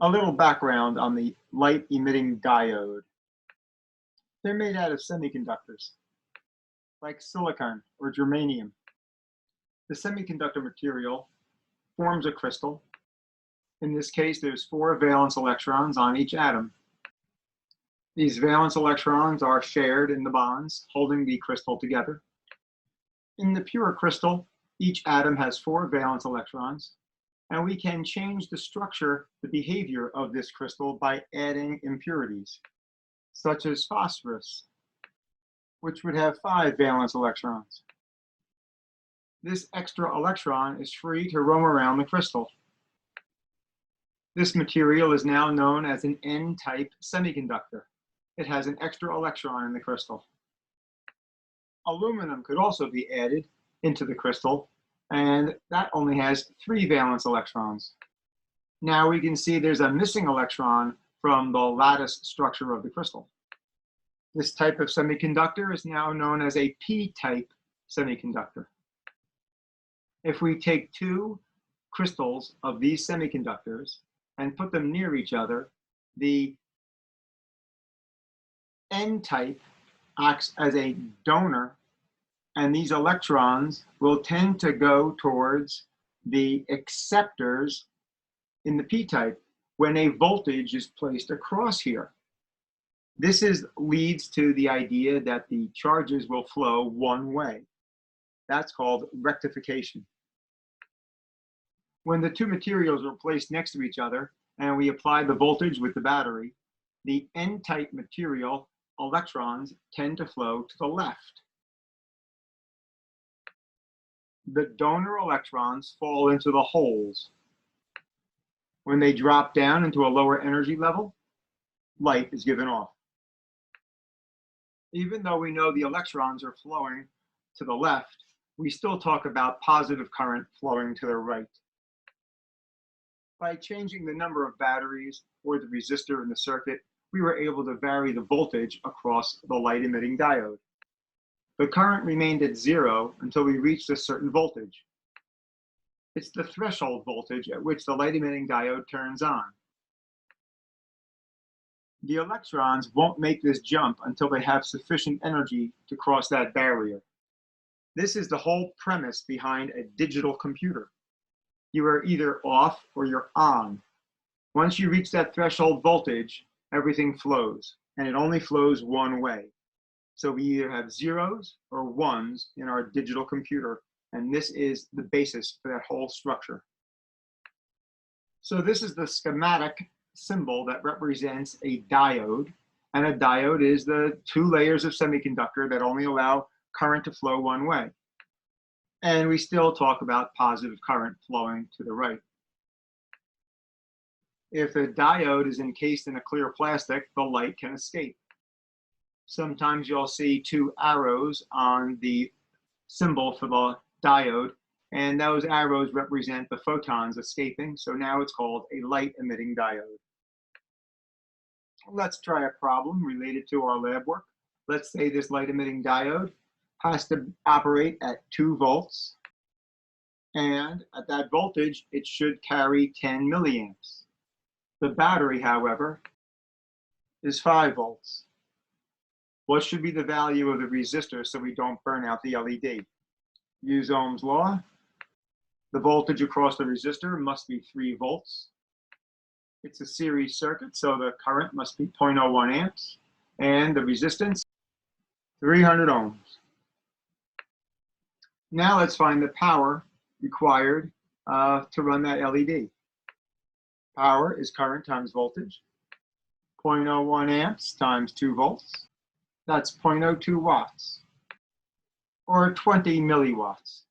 A little background on the light-emitting diode. They're made out of semiconductors, like silicon or germanium. The semiconductor material forms a crystal. In this case, there's 4 valence electrons on each atom. These valence electrons are shared in the bonds holding the crystal together. In the pure crystal, each atom has 4 valence electrons, and we can change the structure, the behavior of this crystal by adding impurities, such as phosphorus, which would have 5 valence electrons. This extra electron is free to roam around the crystal. This material is now known as an N-type semiconductor. It has an extra electron in the crystal. Aluminum could also be added into the crystal, and that only has 3 valence electrons. Now we can see there's a missing electron from the lattice structure of the crystal. This type of semiconductor is now known as a P-type semiconductor. If we take 2 crystals of these semiconductors and put them near each other, the N-type acts as a donor, and these electrons will tend to go towards the acceptors in the P-type when a voltage is placed across here. This leads to the idea that the charges will flow one way. That's called rectification. When the 2 materials are placed next to each other and we apply the voltage with the battery, the N-type material electrons tend to flow to the left. The donor electrons fall into the holes. When they drop down into a lower energy level, light is given off. Even though we know the electrons are flowing to the left, we still talk about positive current flowing to the right. By changing the number of batteries or the resistor in the circuit, we were able to vary the voltage across the light-emitting diode. The current remained at 0 until we reached a certain voltage. It's the threshold voltage at which the light-emitting diode turns on. The electrons won't make this jump until they have sufficient energy to cross that barrier. This is the whole premise behind a digital computer. You are either off or you're on. Once you reach that threshold voltage, everything flows, and it only flows one way. So we either have zeros or ones in our digital computer, and this is the basis for that whole structure. So this is the schematic symbol that represents a diode, and a diode is the 2 layers of semiconductor that only allow current to flow one way. And we still talk about positive current flowing to the right. If a diode is encased in a clear plastic, the light can escape. Sometimes you'll see 2 arrows on the symbol for the diode, and those arrows represent the photons escaping, so now it's called a light-emitting diode. Let's try a problem related to our lab work. Let's say this light-emitting diode has to operate at 2 volts, and at that voltage, it should carry 10 milliamps. The battery, however, is 5 volts. What should be the value of the resistor so we don't burn out the LED? Use Ohm's law. The voltage across the resistor must be 3 volts. It's a series circuit, so the current must be 0.01 amps, and the resistance, 300 ohms. Now let's find the power required to run that LED. Power is current times voltage. 0.01 amps times 2 volts. That's 0.02 watts, or 20 milliwatts.